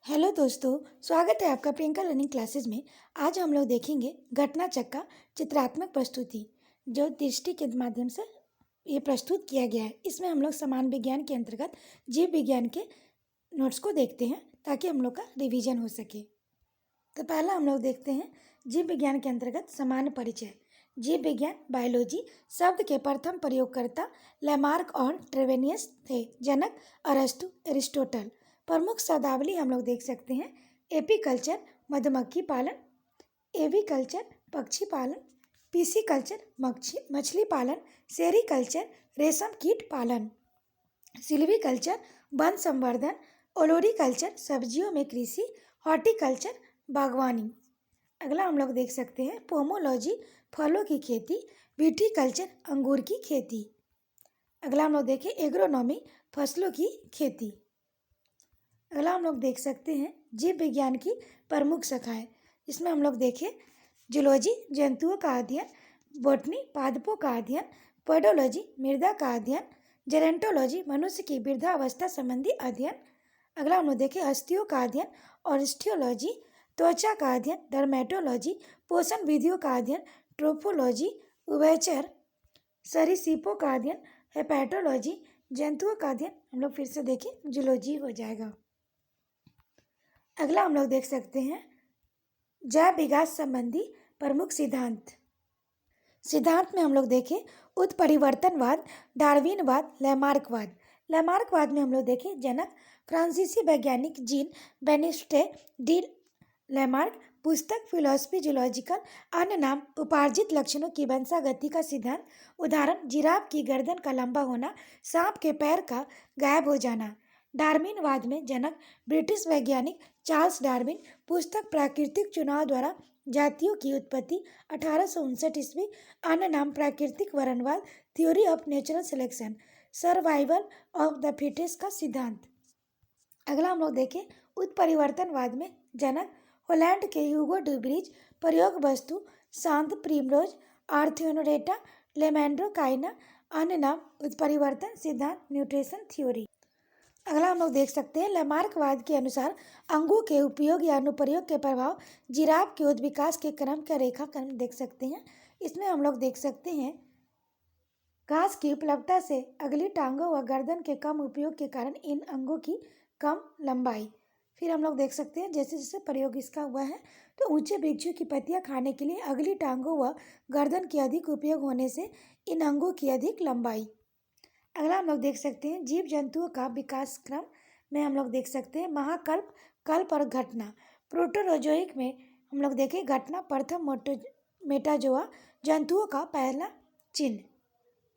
Hello दोस्तों, स्वागत है आपका प्रियंका लर्निंग क्लासेस में। आज हम लोग देखेंगे घटना चक्र चित्रात्मक प्रस्तुति, जो दृष्टि के माध्यम से ये प्रस्तुत किया गया है। इसमें हम लोग समान विज्ञान के अंतर्गत जीव विज्ञान के नोट्स को देखते हैं ताकि हम लोग का रिवीजन हो सके। तो पहला हम लोग देखते हैं जीव विज्ञान के अंतर्गत समान परिचय। जीव विज्ञान बायोलॉजी शब्द के प्रथम प्रयोगकर्ता लैमार्क और ट्रेवेनियस थे। जनक अरस्तु, एरिस्टोटल। प्रमुख शब्दावली हम लोग देख सकते हैं। एपीकल्चर मधुमक्खी पालन, एवीकल्चर पक्षी पालन, पीसीकल्चर मछली पालन, सेरीकल्चर रेशम कीट पालन, सिल्वीकल्चर वन संवर्धन, ओलोरीकल्चर सब्जियों में कृषि, हॉर्टिकल्चर बागवानी। अगला हम लोग देख सकते हैं पोमोलॉजी फलों की खेती, विटीकल्चर अंगूर की खेती। अगला हम लोग देखें एग्रोनॉमी फसलों की खेती। अगला हम लोग देख सकते हैं जीव विज्ञान की प्रमुख शाखाएं। इसमें हम लोग देखें जूलॉजी जंतुओं का अध्ययन, बॉटनी पादपों का अध्ययन, पोडोलॉजी मृदा का अध्ययन, जेरेंटोलॉजी मनुष्य की वृद्धावस्था संबंधी अध्ययन। अगला हम लोग देखें अस्थियों का अध्ययन, ऑस्टियोलॉजी त्वचा का अध्ययन, डर्मेटोलॉजी पोषण विधियों का अध्ययन, ट्रोपोलॉजी उभयचर सरीसृपों का अध्ययन, हेपेटोलॉजी जंतुओं का अध्ययन। हम लोग फिर से देखें जूलॉजी हो जाएगा। अगला हम लोग देख सकते हैं जैव विकास संबंधी प्रमुख सिद्धांत। सिद्धांत में हम लोग देखें उत्परिवर्तनवाद, डार्विनवाद, लैमार्कवाद। लैमार्कवाद में हम लोग देखें जनक फ्रांसीसी वैज्ञानिक जीन बेनिस्टे डी लैमार्क। पुस्तक फिलोसफी जूलॉजिकल। अन्य नाम उपार्जित लक्षणों की वंशागति का सिद्धांत। उदाहरण जिराफ की गर्दन का लंबा होना, सांप के पैर का गायब हो जाना। डार्विनवाद में जनक ब्रिटिश वैज्ञानिक चार्ल्स डार्विन। पुस्तक प्राकृतिक चुनाव द्वारा जातियों की उत्पत्ति 1859 ईस्वी। अन्य नाम प्राकृतिक वर्णवाद, theory of natural selection. Survival of the fittest का सिद्धांत। अगला हम लोग देखें उत्परिवर्तनवाद में जनक हॉलैंड के ह्यूगो ड्यूब्रिज। प्रयोग वस्तु सांद प्रिमरोज, आर्थ्योनोरेटा, लेमैंड्रोकाइना। अन्य नाम उत्परिवर्तन सिद्धांत, न्यूट्रिशन थ्योरी। अगला हम लोग देख सकते हैं लैमार्कवाद के अनुसार अंगों के उपयोग या अनुप्रयोग के प्रभाव जिराफ के उद्विकास के क्रम का रेखाक्रम देख सकते हैं। इसमें हम लोग देख सकते हैं घास की उपलब्धता से अगली टांगों व गर्दन के कम उपयोग के कारण इन अंगों की कम लंबाई। फिर हम लोग देख सकते हैं जैसे जैसे प्रयोग इसका हुआ है तो ऊंचे वृक्षों की पत्तियां खाने के लिए अगली टांगों व गर्दन के अधिक उपयोग होने से इन अंगों की अधिक लंबाई। अगला हम लोग देख सकते हैं जीव जंतुओं का विकास क्रम में हम लोग देख सकते हैं महाकल्प, कल्प और घटना। प्रोटोजोइक में हम लोग देखें घटना प्रथम मेटाजोआ जंतुओं का पहला चिन्ह।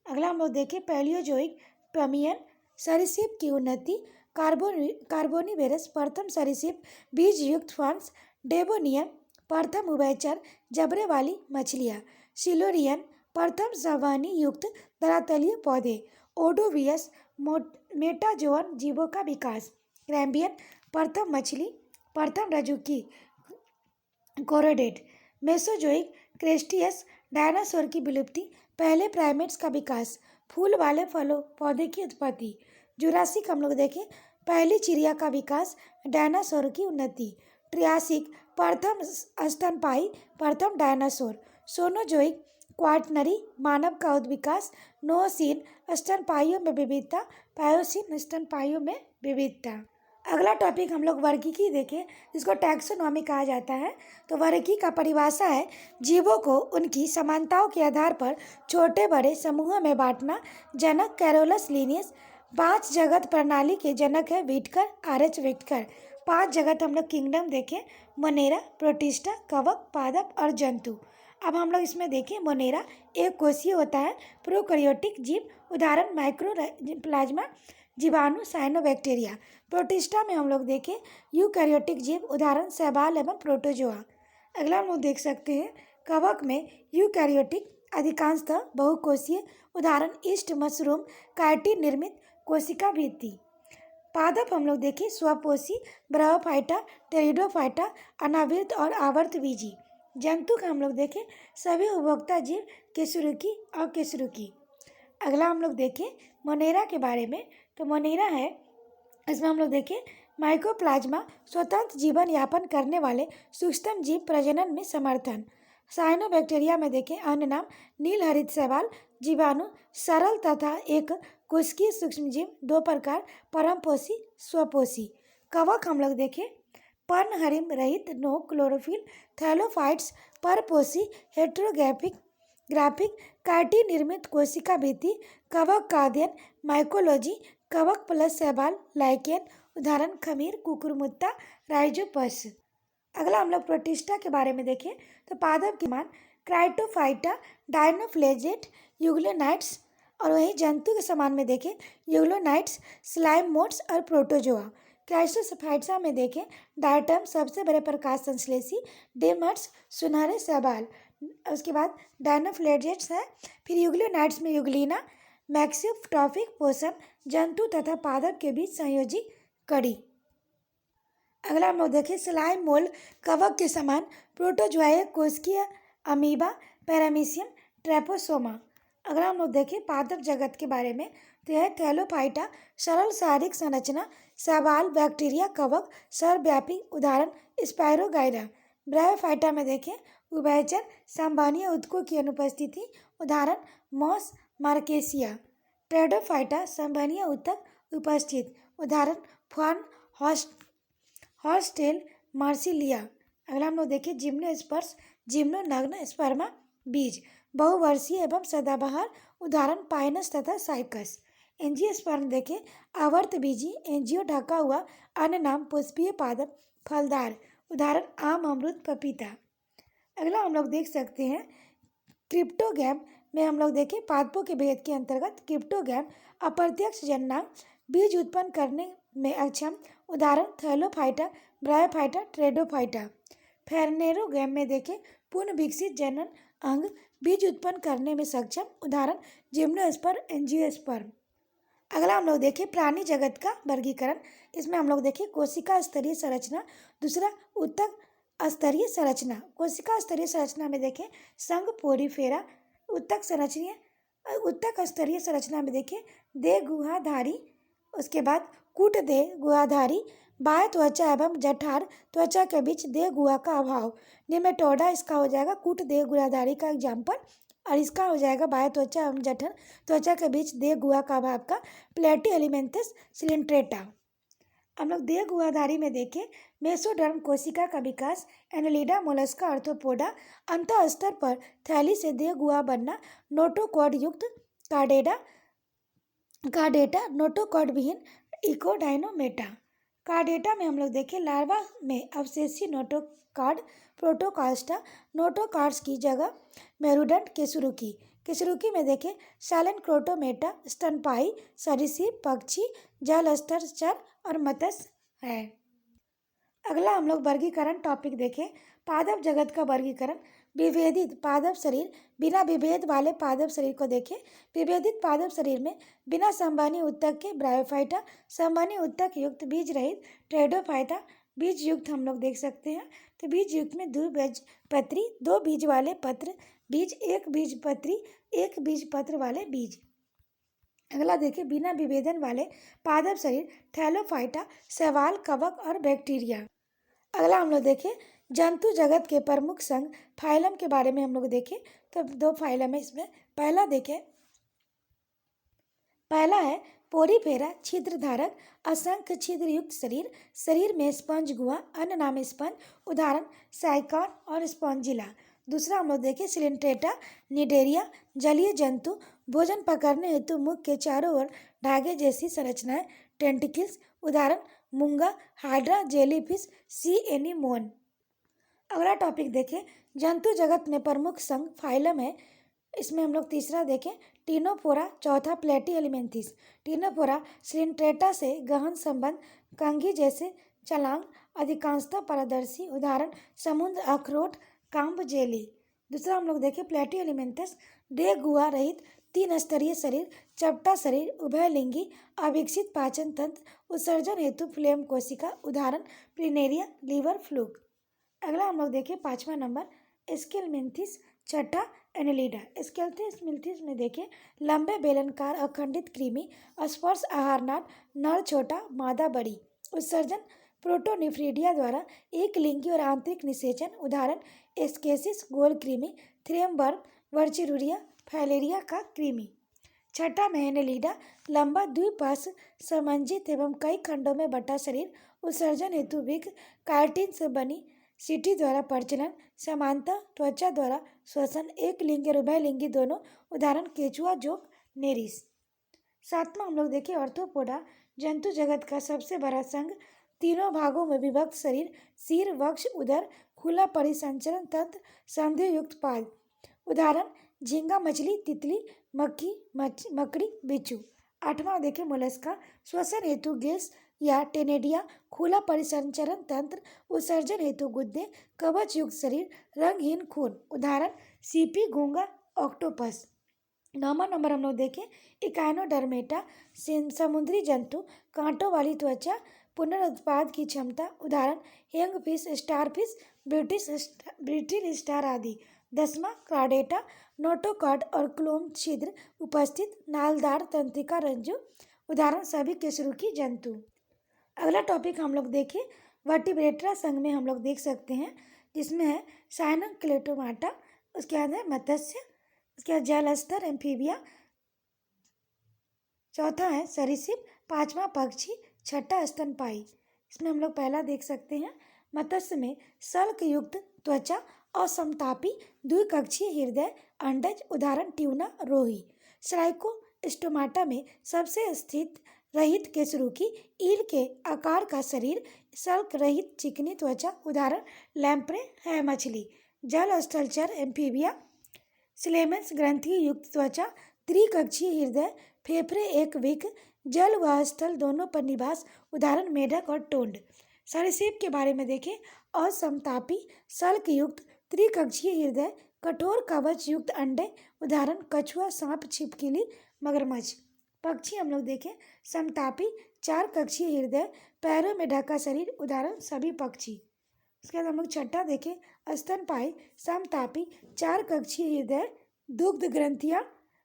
अगला हम लोग देखें पैलियोजोइक पर्मियन सरीसृप की उन्नति। कार्बोनिवेरस प्रथम सरीसृप बीज युक्त फर्न्स। डेवोनियम प्रथम उभयचर जबड़े वाली मछलियाँ। सिलोरियन प्रथम संवहनी युक्त धरातलीय पौधे। ओडोवियस मेटाजोअन जीवों का विकास। क्रैम्बियन प्रथम मछली, प्रथम रज्जुकी कोरोडेट। मेसोजोइक क्रेस्टियस डायनासोर की विलुप्ति, पहले प्राइमेट्स का विकास। फूल वाले फलों पौधे की उत्पत्ति। जुरासिक हम लोग देखें पहली चिड़िया का विकास, डायनासोर की उन्नति। ट्रियासिक प्रथम स्तनपायी, प्रथम डायनासोर। सोनोजोइक क्वाटरनरी मानव का उद्विकास। नोओसीन स्तनपायियों में विविधता, पायोसीन स्तनपायियों में विविधता। अगला टॉपिक हम लोग वर्गीकी देखें जिसको टैक्सोनॉमी कहा जाता है। तो वर्गीकी का परिभाषा है जीवों को उनकी समानताओं के आधार पर छोटे बड़े समूहों में बांटना। जनक कैरोलस लिनियस। 5 जगत प्रणाली के जनक है व्हिटकर, आर.एच. व्हिटकर। 5 जगत हम लोग किंगडम देखें मोनेरा, प्रोटिस्टा, कवक, पादप और जंतु। अब हम लोग इसमें देखें मोनेरा एक कोषीय होता है, प्रोकैरियोटिक जीव। उदाहरण माइक्रोप्लाज्मा, जीवाणु, साइनोबैक्टीरिया। प्रोटिस्टा में हम लोग देखें यूकैरियोटिक जीव। उदाहरण शैवाल एवं प्रोटोजोआ। अगला हम लोग देख सकते हैं कवक में यूकैरियोटिक अधिकांशतः बहुकोषीय। उदाहरण ईस्ट मशरूम, काइटिन निर्मित कोशिका भित्ति। पादप हम लोग देखें स्वपोषी, ब्रायोफाइटा, टेरिडोफाइटा, अनावृत और आवर्त बीजी। जंतु का हम लोग देखें सभी उपभोक्ता जीव, केसुरुकी, अकेसुरुकी। अगला हम लोग देखें मोनेरा के बारे में। तो मोनेरा है इसमें हम लोग देखें माइकोप्लाज्मा स्वतंत्र जीवन यापन करने वाले सूक्ष्म जीव प्रजनन में समर्थन। साइनोबैक्टीरिया में देखें अन्य नाम नीलहरित शैवाल, जीवाणु, सरल तथा एक कोशिकीय सूक्ष्मजीव, दो प्रकार, परमपोषी, स्वपोषी। कवक हम लोग देखें पर्णहरिम रहित नो क्लोरोफिल थैलोफाइट्स, परपोषी, हेट्रोग्राफिक ग्राफिक काइटी निर्मित कोशिका भित्ति, कवक का अध्ययन माइकोलॉजी, कवक प्लस शैवाल लाइकेन, उदाहरण खमीर, कुकुरमुत्ता, राइजोपस। अगला हम लोग प्रोटिस्टा के बारे में देखें तो पादप के मान क्राइटोफाइटा, डायनोफ्लेजेट, यूग्लोनाइट्स, और वहीं जंतु के समान में देखें यूग्लोनाइट्स, स्लाइम मोड्स और प्रोटोजोआ। क्राइस्टोसफाइट्सा में देखें डायटम सबसे बड़े प्रकाश संश्लेषी, डिमर्ट्स सुनहरे शैवाल, उसके बाद डायनोफ्लेजेट्स है, फिर यूग्लोनाइट्स में यूग्लिना, मैक्सियोट्रॉफिक पोषण, जंतु तथा पादप के बीच संयोजी कड़ी। अगला हम लोग देखें स्लाइम मोल्ड कवक के समान, प्रोटोजोआ, कोशिकीय, अमीबा, पैरामीशियम, ट्रैपोसोमा। अगला हम लोग देखें पादप जगत के बारे में तो यह थैलोफाइटा, सरल शारीरिक संरचना, शैवाल, बैक्टीरिया, कवक, सर्वव्यापी, उदाहरण स्पायरोगाइरा। ब्रायोफाइटा में देखें उभयचर संवहनीय ऊतकों की अनुपस्थिति, उदाहरण मॉस, मार्केसिया। ट्रेडोफाइटा संवहनीय ऊतक उपस्थित, उदाहरण फर्न, हॉर्सटेल, मार्सिलिया। अगला हम लोग देखें जिम्नोस्पर्म, जिम्नोनग्न स्पर्मा, बीज, बहुवर्षीय एवं सदाबहार, उदाहरण पाइनस तथा साइकस। एंजियोस्पर्म देखें आवर्त बीजी, एंजियो ढका हुआ, अन्य नाम पुष्पीय पादप, फलदार, उदाहरण आम, अमरूद, पपीता। अगला हम लोग देख सकते हैं क्रिप्टोगैम में हम लोग देखें पादपों के भेद के अंतर्गत क्रिप्टोगैम अप्रत्यक्ष जननांग, बीज उत्पन्न करने में अक्षम, उदाहरण थैलोफाइटा, ब्रायोफाइटा, ट्रेडोफाइटा। फेरनेरोगैम में देखें पूर्ण विकसित जनन अंग, बीज उत्पन्न करने में सक्षम, उदाहरण जिम्नोस्पर्म, एंजियोस्पर्म। अगला हम लोग देखें प्राणी जगत का वर्गीकरण, इसमें हम लोग देखें कोशिका स्तरीय संरचना, दूसरा ऊतक स्तरीय संरचना। कोशिका स्तरीय संरचना में देखें संघ पोरीफेरा, ऊतक स्तरीय संरचना में देखें देह गुहाधारी, उसके बाद कूट देह गुहाधारी, बाह्य त्वचा एवं जठार त्वचा के बीच देह गुहा का अभाव, निमेटोडा इसका हो जाएगा कूट देह गुहाधारी का एग्जाम्पल, और इसका हो जाएगा बाह्य त्वचा एवं जठर त्वचा के बीच देह गुहा का अभाव का प्लेटी एलिमेंथस सिलिंट्रेटा। हम लोग देह गुहाधारी में देखें मेसोडर्म कोशिका का विकास, एनेलिडा, मोलस्का, आर्थ्रोपोडा, अंतः स्तर पर थैली से देह गुहा बनना, नोटोकॉड युक्त कार्डेटा, नोटोकॉड विहीन इकोडाइनोमेटा। कार्डेटा में हम लोग देखें लार्वा में अवशेषी नोटोकॉड, प्रोटोकास्टा, नोटोकॉड्स की जगह मेरुदंड, केसुरुकी में देखें सैलन क्रोटोमेटा, स्तनपायी, सरीसृप, पक्षी, जल स्तर चर और मत्स्य है। अगला हम लोग वर्गीकरण टॉपिक देखें पादप जगत का वर्गीकरण, विभेदित पादप शरीर, बिना विभेद वाले पादप शरीर को देखें। विभेदित पादप शरीर में बिना संवहनी ऊतक के ब्रायोफाइटा, संवहनी ऊतक युक्त बीज रहित ट्रेडोफाइटा, बीज युक्त हम लोग देख सकते हैं तो बीज युक्त में द्विबीजपत्री, दो बीज वाले पत्र बीज, एक बीजपत्री, एक बीज पत्र वाले बीज। अगला देखिए बिना विभेदन वाले पादप शरीर, थैलोफाइटा, शैवाल, कवक और बैक्टीरिया। अगला हम लोग देखें जंतु जगत के प्रमुख संघ फाइलम के बारे में हम लोग देखें तो दो फाइलम है इसमें। पहला देखें, पहला है पोरीफेरा, छिद्रधारक, असंख्य छिद्र युक्त शरीर, शरीर में स्पंज गुहा, अन्य नाम स्पंज, उदाहरण साइकॉन और स्पॉन्जिला। दूसरा हम लोग देखें सिलिंट्रेटा, निडेरिया, जलीय जंतु, भोजन पकड़ने हेतु मुख के चारों ओर धागे जैसी संरचनाएं, टेंटिकल्स, उदाहरण मूंगा, हाइड्रा, जेलीफिश, सी एनीमोन। अगला टॉपिक देखें जंतु जगत में प्रमुख संघ फाइलम है, इसमें हम लोग तीसरा देखें टीनोफोरा, चौथा प्लेटी एलिमेंथिस। टीनोफोरा सिलिंट्रेटा से गहन संबंध, कंघी जैसे छलांग, अधिकांशतः पारदर्शी, उदाहरण समुद्र अखरोट, काम्ब जेली। दूसरा हम लोग देखें प्लेटी एलिमेंथस, देह गुहा रहित तीन स्तरीय शरीर, चपटा शरीर, उभयलिंगी, अविकसित पाचन तंत्र, उत्सर्जन हेतु फ्लेम कोशिका, उदाहरण प्लिनेरिया, लीवर, फ्लूक। अगला हम लोग देखें पाँचवा नंबर स्केलमिंथिस, छठा एनेलिडा। स्केलमिंथिस में देखें लंबे बेलनकार अखंडित कृमि, स्पर्श आहार नाल, नर छोटा, मादा बड़ी, उत्सर्जन प्रोटोनिफ्रीडिया द्वारा एक लिंगी और आंतरिक निषेचन, उदाहरण एस्केसिस गोल कृमि, थ्रियमबर्ग, वर्चिरुरिया, फाइलेरिया का कृमि। छठा मेनेलिडा, लंबा द्विपार्श्व समंजित एवं कई खंडों में बटा शरीर, उत्सर्जन हेतु विक, काइटिन से बनी सीटी द्वारा प्रजनन, समानता त्वचा द्वारा श्वसन, एक लिंगी और उभयलिंगी दोनों, उदाहरण केचुआ, जोंक, नेरिस। सातवां हम लोग देखें ऑर्थोपोडा, जंतु जगत का सबसे बड़ा संघ, तीनों भागों में विभक्त शरीर, सिर, वक्ष, उदर, खुला परिसंचरण तंत्र, संधियुक्त पाद, उदाहरण झींगा मछली, तितली, मक्खी, मकड़ी, बिच्छू। आठवां देखें मोलस्का, श्वसन हेतु गिल्स या टेनेडिया, खुला परिसंचरण तंत्र, उत्सर्जन हेतु गुद्दे, कवच युक्त शरीर, रंगहीन खून, उदाहरण सीपी, घोंगा, ऑक्टोपस। नौवां नंबर हम लोग देखें इकाइनोडर्मेटा, समुद्री जंतु, कांटों वाली त्वचा, पुनरुत्पाद की क्षमता, उदाहरण हैंगफिश, स्टारफिश, ब्रिटिल स्टार आदि। 10वां क्राडेटा, नोटोकॉट और क्लोम छिद्र उपस्थित नालदार तंत्रिका रज्जु, उदाहरण सभी केसरुकी जंतु। अगला टॉपिक हम लोग देखें वर्टिब्रेटा संघ में हम लोग देख सकते हैं, जिसमें है साइनोक्लेटोमाटा, उसके बाद है मत्स्य, उसके बाद जल स्तर एम्फीबिया, चौथा है सरीसृप, पांचवा पक्षी, छठा स्तनपायी। इसमें हम लोग पहला देख सकते हैं मत्स्य में सल्क युक्त त्वचा और समतापी द्विकक्षीय हृदय अंडज, उदाहरण ट्यूना, रोही। श्राइकोस्टोमाटा में सबसे स्थित रहित केसरुकी ईल के आकार का शरीर, सल्क रहित चिकनी त्वचा, उदाहरण लैम्प्रे है मछली। जल स्थलचर एम्फीबिया, स्लेमेंस ग्रंथि युक्त त्वचा, त्रिकक्षीय हृदय, फेफड़े एक विक, जल व स्थल दोनों पर निवास, उदाहरण मेढक और टोंड। सरीसृप के बारे में देखें असमतापी सल्क युक्त त्रिकक्षीय हृदय, कठोर कवच युक्त अंडे, उदाहरण कछुआ, सांप, छिपकली, मगरमच्छ। पक्षी हम लोग देखें समतापी चार कक्षीय हृदय, पैरों में ढका शरीर, उदाहरण सभी पक्षी। उसके बाद हम लोग छठा देखें स्तनपायी समतापी चार कक्षीय हृदय, दुग्ध ग्रंथियां,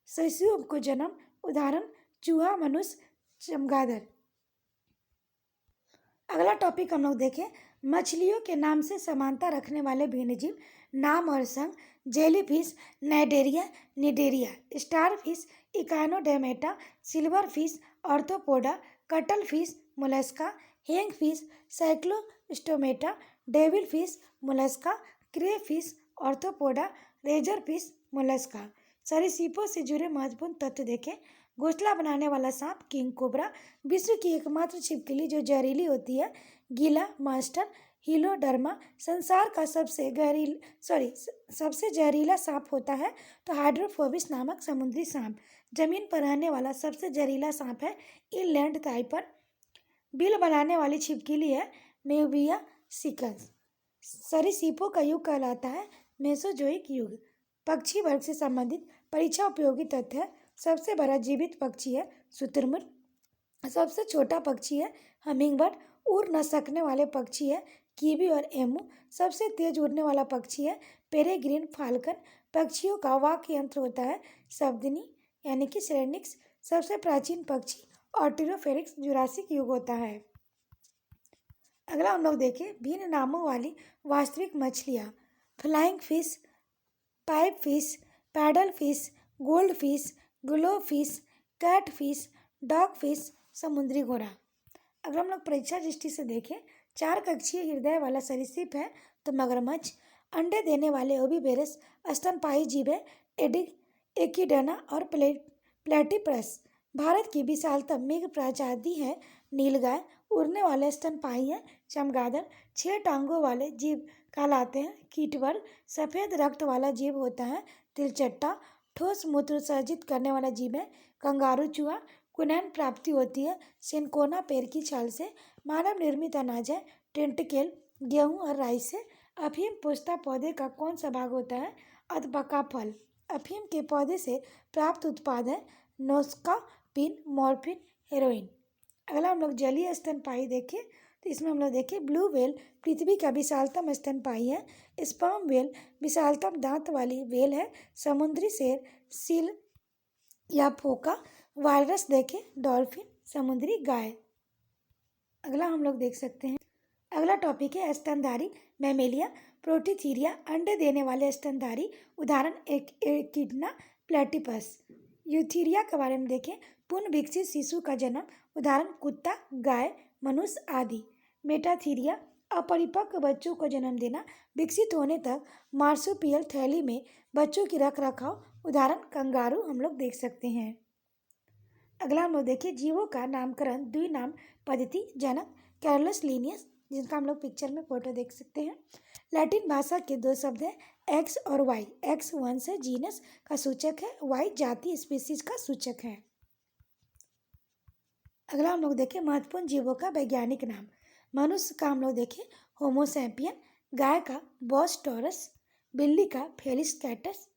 शिशुओं को जन्म, उदाहरण चूहा, मनुष्य, चमगादड़। अगला टॉपिक हम लोग देखें मछलियों के नाम से समानता रखने वाले भिन्नजीव, नाम और संघ, jellyfish, Cnidaria, Cnidaria, starfish, Echinodermata, silverfish, Arthropoda, cuttlefish, Mollusca, hagfish, Cyclostomata, devilfish, Mollusca, crayfish, Arthropoda, razorfish, Mollusca. सरीसृपों से जुड़े महत्वपूर्ण तथ्य देखें घोंसला बनाने वाला सांप किंग कोबरा, विश्व की एकमात्र छिपकली जो जहरीली होती है, गीला मास्टर हीलोडर्मा, संसार का सबसे जहरीला सांप होता है तो हाइड्रोफोबिस नामक समुद्री सांप, जमीन पर रहने वाला सबसे जहरीला सांप है इनलैंड टाइपर, बिल बनाने वाली छिपकली है मेविया सिकस। सरीसृपों का युग कहलाता है मेसोजोइक युग। पक्षी वर्ग से संबंधित परीक्षा उपयोगी तथ्य है, सबसे बड़ा जीवित पक्षी है शुतुरमुर्ग, सबसे छोटा पक्षी है हमिंगबर्ड, उड़ न सकने वाले पक्षी है कीवी और एमू, सबसे तेज उड़ने वाला पक्षी है पेरेग्रीन फाल्कन, पक्षियों का वाक यंत्र होता है शब्दनी यानी कि सिरेनिक्स, सबसे प्राचीन पक्षी ऑर्टिरोफेरिक्स जुरासिक युग होता है। अगला हम लोग देखें भिन्न नामों वाली वास्तविक मछलियाँ, flying fish, pipe fish, paddle fish, gold fish, glow fish, cat fish, dog fish, समुद्री घोड़ा। अगर हम लोग परीक्षा दृष्टि से देखें चार कक्षीय हृदय वाला सरीसृप है तो मगरमच्छ, अंडे देने वाले ओविपेरस स्तनपायी जीव है एकिडना और प्लेटिपस। भारत की विशालतम मृग प्रजाति है नीलगाय, उड़ने वाले स्तनपायी है चमगादड़, 6 टांगों वाले जीव कहलाते हैं कीटवर्ग, सफ़ेद रक्त वाला जीव होता है तिलचट्टा, ठोस मूत्र विसर्जित करने वाला जीव है कंगारू चूहा, कुनैन प्राप्ति होती है सिनकोना पेड़ की छाल से, मानव निर्मित अनाज है टेंटकेल, गेहूँ और राई से। अफीम पुष्पा पौधे का कौन सा भाग होता है अधपका फल। अफीम के पौधे से प्राप्त उत्पाद है नोस्का पिन, मॉर्फिन, हेरोइन। अगला हम लोग जलीय स्तनपायी देखें तो इसमें हम लोग देखें ब्लू व्हेल पृथ्वी का विशालतम स्तनपायी है, स्पर्म व्हेल विशालतम दांत वाली व्हेल है, समुद्री शेर सील या फोका, वायरस देखें डॉल्फिन, समुद्री गाय। अगला हम लोग देख सकते हैं, अगला टॉपिक है स्तनधारी मैमेलिया प्रोटीथीरिया, अंडे देने वाले स्तनधारी, उदाहरण एकिडना प्लेटिपस। यूथीरिया के बारे में देखें, पूर्ण विकसित शिशु का जन्म, उदाहरण कुत्ता, गाय, मनुष्य आदि। मेटाथीरिया, अपरिपक्व बच्चों को जन्म देना, विकसित होने तक मार्सुपियल थैली में बच्चों की रख रखाव, उदाहरण कंगारू हम लोग देख सकते हैं। अगला हम लोग देखिए जीवों का नामकरण द्विनाम पद्धति, जनक कैरोलस लीनियस, जिनका हम लोग पिक्चर में फोटो देख सकते हैं। लैटिन भाषा के दो शब्द हैं एक्स और वाई। एक्स वंश है, जीनस का सूचक है, वाई जाति स्पीसीज का सूचक है। अगला हम लोग देखें महत्वपूर्ण जीवों का वैज्ञानिक नाम। मनुष्य का हम लोग देखें होमोसैपियन, गाय का बॉस टॉरस, बिल्ली का फेलिस कैटस,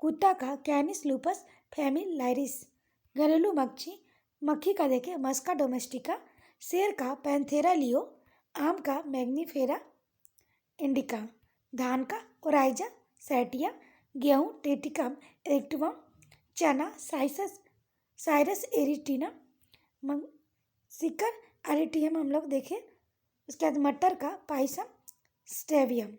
कुत्ता का कैनिस लूपस फेमिलाइरिस, घरेलू मक्खी का देखें मस्का डोमेस्टिका, शेर का पैंथेरा लियो, आम का मैग्नीफेरा इंडिका, धान का ओराइजा सैटिया, गेहूँ टेटिकम एरिक्टिवम, चना साइरस एरिटिना, सिकर एरिटियम हम लोग देखें। उसके बाद मटर का पाइसम स्टेवियम।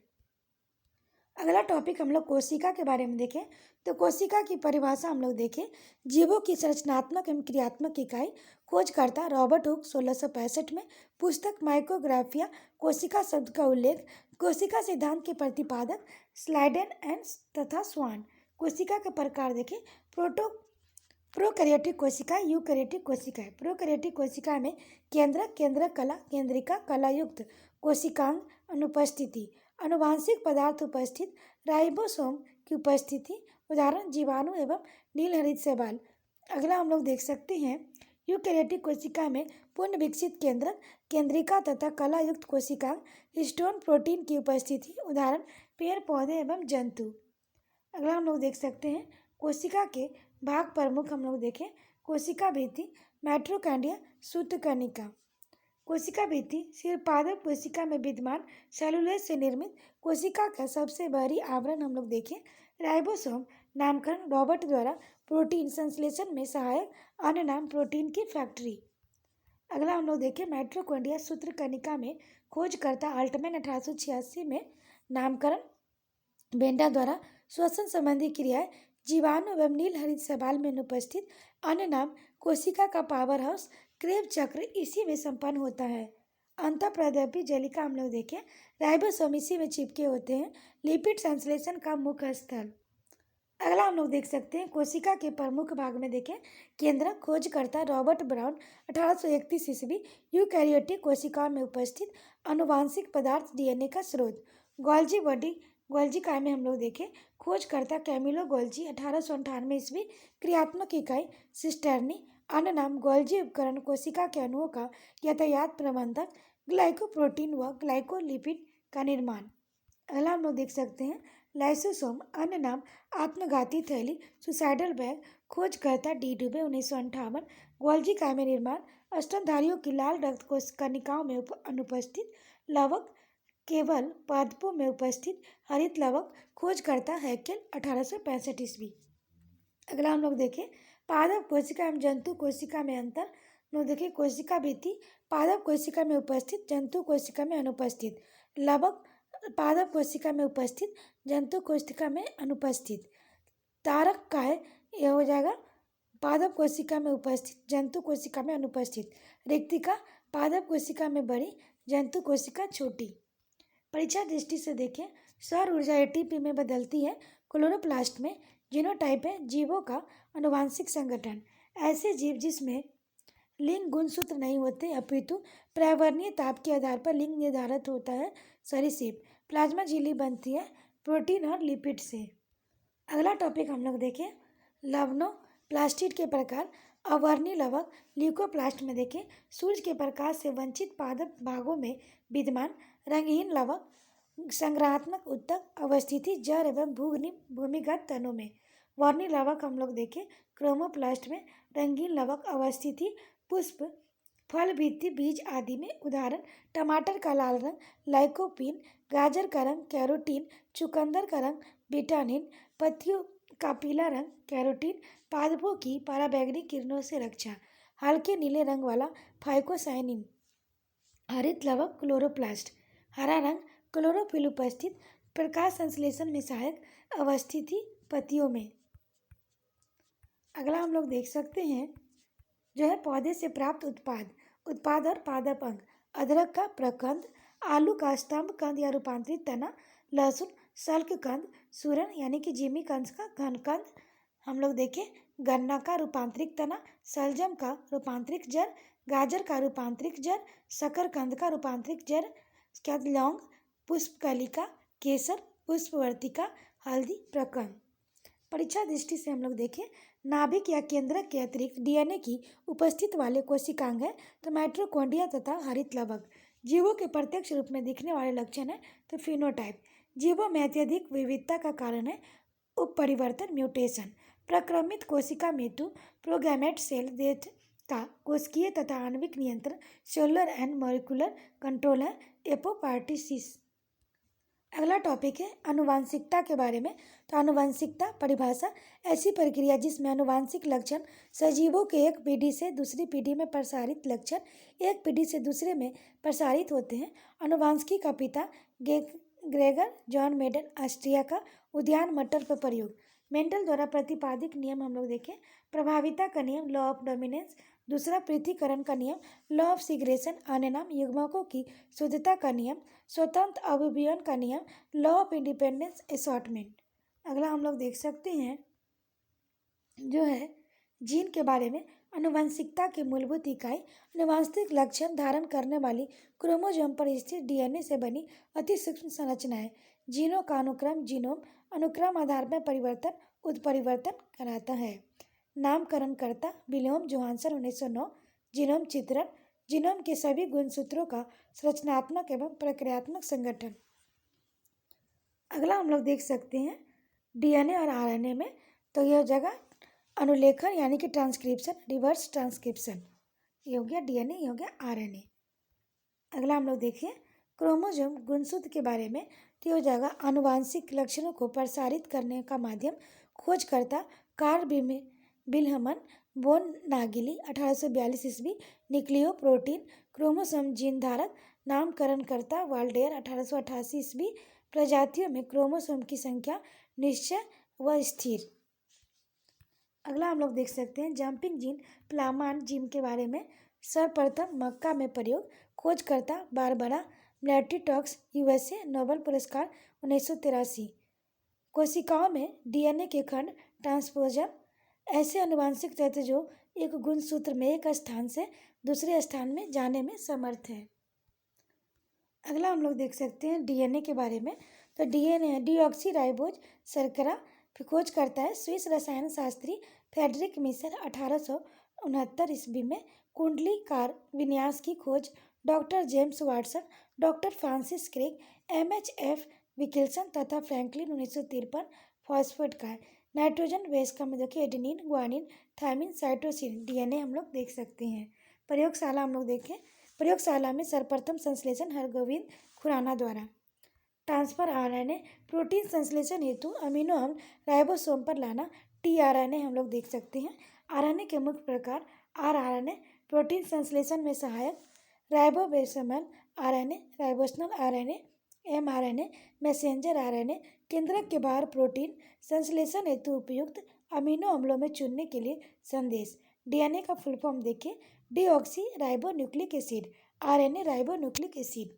अगला टॉपिक हम लोग कोशिका के बारे में देखें तो कोशिका की परिभाषा हम लोग देखें, जीवों की संरचनात्मक एवं क्रियात्मक इकाई, खोजकर्ता रॉबर्ट हुक 1665 में, पुस्तक माइक्रोग्राफिया, कोशिका शब्द का उल्लेख, कोशिका सिद्धांत के प्रतिपादक स्लाइडेन एंड तथा स्वान। कोशिका के प्रकार देखें, प्रोकैरियोटिक कोशिका, यूकैरियोटिक कोशिका। प्रोकैरियोटिक कोशिका में केंद्रक कला, केंद्रिका कलायुक्त कोशिकांग अनुपस्थिति, अनुवांशिक पदार्थ उपस्थित, राइबोसोम की उपस्थिति, उदाहरण जीवाणु एवं नीलहरित शैवाल। अगला हम लोग देख सकते हैं यूकैरियोटिक कोशिका में पूर्ण विकसित केंद्रक, केंद्रिका तथा कलायुक्त कोशिकांग, हिस्टोन प्रोटीन की उपस्थिति, उदाहरण पेड़ पौधे एवं जंतु। अगला हम लोग देख सकते हैं कोशिका के भाग प्रमुख हम लोग देखें, कोशिका भित्ति, माइटोकॉन्ड्रिया, सूत्रकणिका। कोशिका भित्ति सिर्फ पादप कोशिका में विद्यमान सेलुलोज से निर्मित कोशिका का सबसे बाहरी आवरण हम लोग देखें। राइबोसोम नामकरण रॉबर्ट द्वारा, प्रोटीन संश्लेषण में सहायक, अन्य नाम प्रोटीन की फैक्ट्री। अगला हम लोग देखें माइटोकॉन्ड्रिया सूत्रकणिका में खोजकर्ता अल्टमैन 1886 में, नामकरण बेंडा द्वारा, श्वसन संबंधी क्रियाएं जीवाणु एवं नीलहरित शैवाल में अनुपस्थित, अन्य नाम कोशिका का पावर हाउस क्रेब चक्र इसी में संपन्न होता है। अंतःप्रद्रव्य जलिका हम लोग देखें, राइबोसोम इसी में चिपके होते हैं, लिपिड संश्लेषण का मुख्य स्थल। अगला हम लोग देख सकते हैं कोशिका के प्रमुख भाग में देखें, केंद्रक, खोजकर्ता रॉबर्ट ब्राउन 1831 ईस्वी, यूकैरियोटिक कोशिकाओं में उपस्थित अनुवांशिक पदार्थ डीएनए का स्रोत। गोल्जी काय में हम लोग देखें, खोजकर्ता कैमिलो गोल्जी 1898 ईस्वी, क्रियात्मक इकाई सिस्टर्नी, अन्य नाम गोल्जी उपकरण, कोशिका के अणुओं का यातायात प्रबंधक, ग्लाइकोप्रोटीन व ग्लाइकोलिपिड का निर्माण। अगला हम लोग देख सकते हैं लाइसोसोम, अन्य नाम आत्मघाती थैली, सुसाइडल बैग, खोजकर्ता डी डुबे 1958, गोल्जी काय में निर्माण, स्तनधारियों की लाल रक्त कोशिकाओं में अनुपस्थित, लवक केवल पादपों में उपस्थित, हरित लवक, खोजकर्ता हैकेल 1865 ईस्वी। अगला हम लोग देखें पादप कोशिका एवं जंतु कोशिका में अंतर। लोग देखें कोशिका भित्ति पादप कोशिका में उपस्थित, जंतु कोशिका में अनुपस्थित, लवक पादप कोशिका में उपस्थित, जंतु कोशिका में अनुपस्थित, तारक काय यह हो जाएगा पादप कोशिका में उपस्थित, जंतु कोशिका में अनुपस्थित, रिक्तिका पादप कोशिका में बड़ी, जंतु कोशिका छोटी। परीक्षा दृष्टि से देखें, सौर ऊर्जा एटीपी में बदलती है, क्लोरोप्लास्ट में। जीनोटाइप है जीवों का अनुवांशिक संगठन, ऐसे जीव जिसमें लिंग गुणसूत्र नहीं होते अपितु पर्यावरणीय ताप के आधार पर लिंग निर्धारित होता है, सरीसृप। प्लाज्मा झिल्ली बनती है प्रोटीन और लिपिड से। अगला टॉपिक हम लोग देखें लवनोप्लास्टिड के प्रकार। अवर्णीय लवक ल्यूकोप्लास्ट में देखें, सूर्य के प्रकाश से वंचित पादप भागों में विद्यमान रंगहीन लवक, संग्रहात्मक उत्तक अवस्थिति जड़ एवं भूमिगत तनों में। वर्णीय लवक हम लोग देखें क्रोमोप्लास्ट में, रंगीन लवक अवस्थिति पुष्प, फल, भित्ति, बीज आदि में, उदाहरण टमाटर का लाल रंग लाइकोपीन, गाजर का रंग कैरोटीन, चुकंदर का रंग विटामिन, पत्तियों का पीला रंग कैरोटीन, पादपों की पराबैंगनी किरणों से रक्षा, हल्के नीले रंग वाला फाइकोसाइनिन। हरित लवक क्लोरोप्लास्ट। हरा रंग क्लोरोफिल उपस्थित प्रकाश संश्लेषण में सहायक अवस्थिति पत्तियों में। अगला हम लोग देख सकते हैं जो है पौधे से प्राप्त उत्पाद और पादप अंग। अदरक का प्रकंद, आलू का स्तंभ कंद या रूपांतरित तना, लहसुन सल्क कंद, सूरन यानी कि जिमी कंद का घन कंद। हम लोग देखें गन्ना का रूपांतरिक तना, सलजम का रूपांतरिक जड़, गाजर का रूपांतरिक जड़, शकरकंद का रूपांतरिक जड़, उसके बाद लौंग, पुष्पकलिका, केसर, पुष्पवर्तिका, हल्दी प्रकंद। परीक्षा दृष्टि से हम लोग देखें नाभिक या केंद्रक के अतिरिक्त डीएनए की उपस्थित वाले कोशिकांग है तो माइटोकॉन्ड्रिया तथा हरित लवक। जीवों के प्रत्यक्ष रूप में दिखने वाले लक्षण है तो फिनोटाइप। जीवों में अत्यधिक विविधता का कारण है उपपरिवर्तन म्यूटेशन। प्रक्रमित कोशिका मृत्यु, प्रोगैमेट सेल डेथ का कोशिकीय तथा आणविक नियंत्रण सेलुलर एंड मॉलिक्यूलर कंट्रोल है एपोप्टोसिस। अगला टॉपिक है आनुवंशिकता के बारे में। तो आनुवंशिकता परिभाषा ऐसी प्रक्रिया जिसमें आनुवंशिक लक्षण सजीवों के एक पीढ़ी से दूसरी पीढ़ी में प्रसारित लक्षण एक पीढ़ी से दूसरे में प्रसारित होते हैं। आनुवंशिकी का पिता ग्रेगर जॉन मेंडल, ऑस्ट्रिया का। उद्यान मटर पर प्रयोग। मेंडल द्वारा प्रतिपादित नियम हम लोग देखें प्रभाविता का नियम लॉ ऑफ डोमिनेंस, दूसरा पृथक्करण का नियम लॉ ऑफ सिग्रेशन, अन्य नाम युग्मकों की शुद्धता का नियम, स्वतंत्र अभिव्यन का नियम लॉ ऑफ इंडिपेंडेंस असॉर्टमेंट। अगला हम लोग देख सकते हैं जो है जीन के बारे में। आनुवंशिकता की मूलभूत इकाई आनुवंशिक लक्षण धारण करने वाली क्रोमोसोम पर स्थित डीएनए से बनी अति सूक्ष्म संरचना है। जीनों का अनुक्रम जीनोम अनुक्रम आधार में परिवर्तन उत्परिवर्तन कराता है। नामकरणकर्ता विलियम जोहानसन 1909। जीनोम चित्रण जीनोम के सभी गुणसूत्रों का संरचनात्मक एवं प्रक्रियात्मक संगठन। अगला हम लोग देख सकते हैं डीएनए और आरएनए में। तो यह जगह अनुलेखन यानी कि ट्रांसक्रिप्शन, रिवर्स ट्रांसक्रिप्शन। ये हो गया डीएनए, ये हो गया आरएनए। अगला हम लोग देखिए क्रोमोसोम गुणसूत्र के बारे में। तो यह जगह आनुवांशिक लक्षणों को प्रसारित करने का माध्यम। खोजकर्ता कार्ल विल्हमन बोन नागिली 1842 ईस्वी। न्यूक्लियो प्रोटीन क्रोमोसोम जीन धारक। नामकरणकर्ता वाल्डेयर 1888 ईस्वी। प्रजातियों में क्रोमोसोम की संख्या निश्चय व स्थिर। अगला हम लोग देख सकते हैं जंपिंग जीन प्लामान जीन के बारे में। सर्वप्रथम मक्का में प्रयोग। खोजकर्ता बारबरा ब्लैटीटॉक्स यूएसए, नोबेल पुरस्कार 1983। कोशिकाओं में डीएनए के खंड ट्रांसपोजन ऐसे आनुवंशिक तत्व जो एक गुणसूत्र में एक स्थान से दूसरे स्थान में जाने में समर्थ है। अगला हम लोग देख सकते हैं डीएनए के बारे में। तो डीएनए डीऑक्सीराइबोज शर्करा खोज करता है स्विस रसायन शास्त्री फ्रेडरिक मिशर 1869 ईस्वी में। कुंडलीकार विन्यास की खोज doctor James Watson, doctor Francis Crick, MHF Wilkinson तथा फ्रैंकलिन 1953। फॉस्फेट का नाइट्रोजन बेस का में देखिए adenine guanine thymine cytosine DNA हम लोग देख सकते हैं। प्रयोगशाला हम लोग देखें प्रयोगशाला में सर्वप्रथम संश्लेषण हरगोविंद खुराना द्वारा। ट्रांसफर आरएनए प्रोटीन संश्लेषण हेतु अमीनो अम्ल राइबोसोम पर लाना टीआरएनए हम लोग देख सकते हैं। आरएनए के मुख्य प्रकार आरआरएनए प्रोटीन संश्लेषण में सहायक, ribosomal RNA, ribosomal RNA, mRNA, messenger RNA. केंद्रक के बाहर प्रोटीन संश्लेषण हेतु उपयुक्त अमीनो अम्लों में चुनने के लिए संदेश। डीएनए का फुल फॉर्म देखिए deoxy ribo nucleic acid, RNA ribo nucleic acid.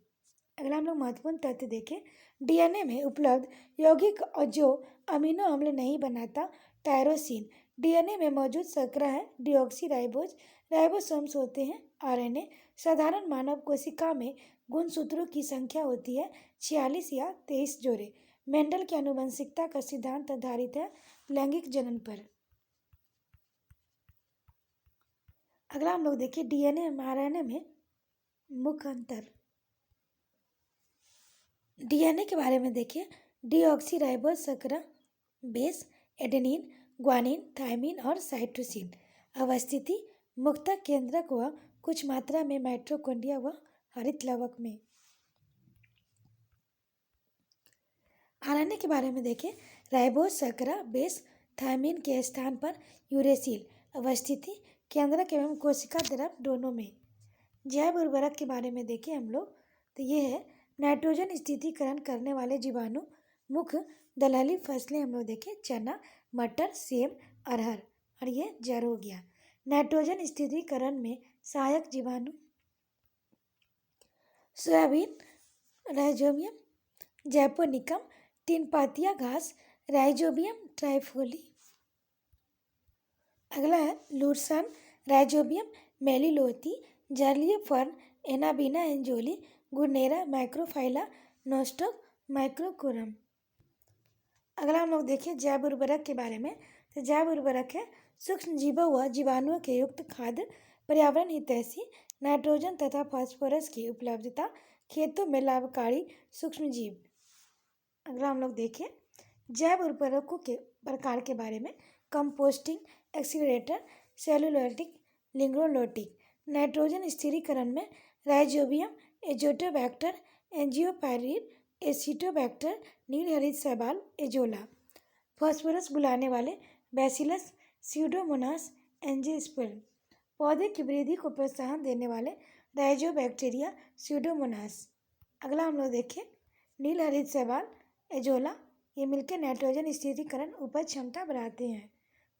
अगला हम लोग महत्वपूर्ण तथ्य देखें डीएनए में उपलब्ध यौगिक जो अमीनो अम्ल नहीं बनाता टायरोसिन। डीएनए में मौजूद शर्करा है डीऑक्सी राइबोज। राइबोसोम्स होते हैं आरएनए। साधारण मानव कोशिका में गुणसूत्रों की संख्या होती है 46 या 23 जोड़े। मेंडल की आनुवंशिकता का सिद्धांत आधारित है लैंगिक जनन पर। अगला हम लोग देखिए डीएनए और आरएनए में मुख्य अंतर। डीएनए के बारे में देखिए डीऑक्सीराइबोज शर्करा बेस एडेनिन ग्वानिन थायमिन और साइटोसिन। अवस्थिति मुख्यतः केंद्रक व कुछ मात्रा में माइटोकॉन्ड्रिया व हरित लवक में। आरएनए के बारे में देखें राइबोज शर्करा बेस थायमिन के स्थान पर यूरेसिल। अवस्थिति केंद्रक एवं कोशिका द्रव दोनों में। जैव उर्वरक के बारे में देखें हम लोग तो ये है नाइट्रोजन स्थिरीकरण करने वाले जीवाणु। मुख्य दलहनी फसलें हम लोग देखें चना, मटर, सेब, अरहर और ये जर हो गया। नाइट्रोजन स्थिरीकरण में सहायक जीवाणु सोयाबीन, राइजोबियम, जैपोनिकम, तीन पातिया घास, राइजोबियम ट्राइफोली। अगला है लूरसन, राइजोबियम मेलिलोथी, जर्लिय फर्न, एनाबीना एंजोली, गुरनेरा माइक्रोफाइला, नोस्टोक माइक्रोकोरम। अगला हम लोग देखें जैव उर्वरक के बारे में तो जैव उर्वरक है सूक्ष्म जीवों व जीवाणुओं के युक्त खाद्य पर्यावरण हितैषी नाइट्रोजन तथा फास्फोरस की उपलब्धता खेतों में लाभकारी सूक्ष्म जीव। अगला हम लोग देखें जैव उर्वरकों के प्रकार के बारे में कंपोस्टिंग, एक्सीलरेटर, सेलुलोटिक, लिग्नोलोटिक। नाइट्रोजन स्थिरीकरण में राइजोबियम, एजोटोबैक्टर, एंजियोपायरिन, एसिटोबैक्टर, नील हरित शैवाल, एजोला। फास्फोरस बुलाने वाले बैसिलस, स्यूडोमोनास, एंजियोस्पर्म। पौधे की वृद्धि को प्रोत्साहन देने वाले राइजोबैक्टीरिया, स्यूडोमोनास। अगला हम लोग देखें नील हरित शैवाल, एजोला। ये मिलकर नाइट्रोजन स्थिरीकरण उपज क्षमता बढ़ाते हैं।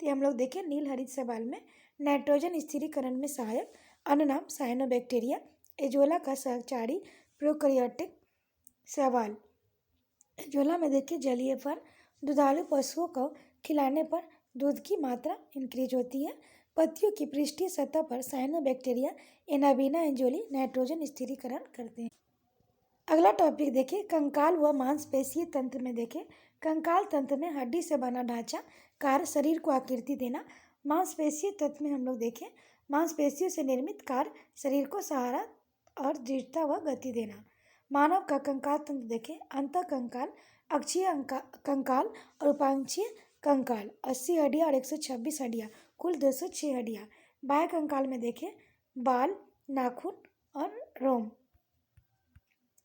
तो ये हम लोग देखें नील हरित शैवाल में नाइट्रोजन स्थिरीकरण में सहायक अन्य नाम साइनोबैक्टीरिया, एजोला का सहचारी प्रोकैरियोटिक शैवाल। एजोला में देखिए जलीय फल, दुधालु पशुओं को खिलाने पर दूध की मात्रा इंक्रीज होती है। पत्तियों की पृष्ठीय सतह पर साइनोबैक्टीरिया, एनाबीना एंजोली नाइट्रोजन स्थिरीकरण करते हैं। अगला टॉपिक देखिए कंकाल व मांसपेशीय तंत्र में देखें कंकाल तंत्र में हड्डी से बना ढांचा कार्य शरीर को आकृति देना। मांसपेशीय तंत्र में हम लोग देखें मांसपेशियों से निर्मित कार्य शरीर को सहारा और दृढ़ता व गति देना। मानव का कंकाल तंत्र देखें अंतः कंकाल, अक्षीय कंकाल और उपांक्षीय कंकाल 80 हड्डियाँ और 126 हड्डियाँ, कुल 206 हड्डियाँ। बाह्य कंकाल में देखें बाल, नाखून और रोम।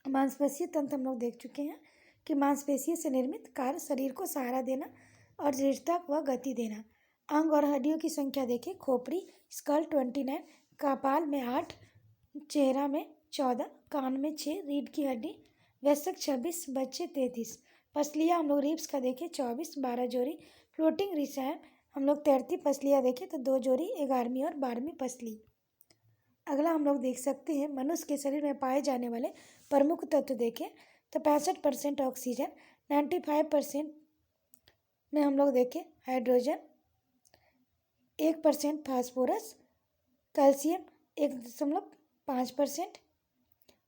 मांसपेशीय तंत्र हम लोग देख चुके हैं कि मांसपेशियों से निर्मित कार्य शरीर को सहारा देना और दृढ़ता व गति देना। अंग और हड्डियों की संख्या देखें खोपड़ी स्कल 29, कपाल में 8, चेहरा में 14, कान में 6, रीढ़ की हड्डी वयस्क 26, बच्चे 33। पसलियाँ हम लोग रिब्स का देखें 24, 12 जोड़ी। फ्लोटिंग रिसाइम हम लोग तैरती पसलियाँ देखें तो 2 जोड़ी 11वीं और 12वीं पसली। अगला हम लोग देख सकते हैं मनुष्य के शरीर में पाए जाने वाले प्रमुख तत्व देखें तो 65% ऑक्सीजन, 95% में हम लोग देखें हाइड्रोजन, 1% फास्फोरस, कैल्शियम 1.5%,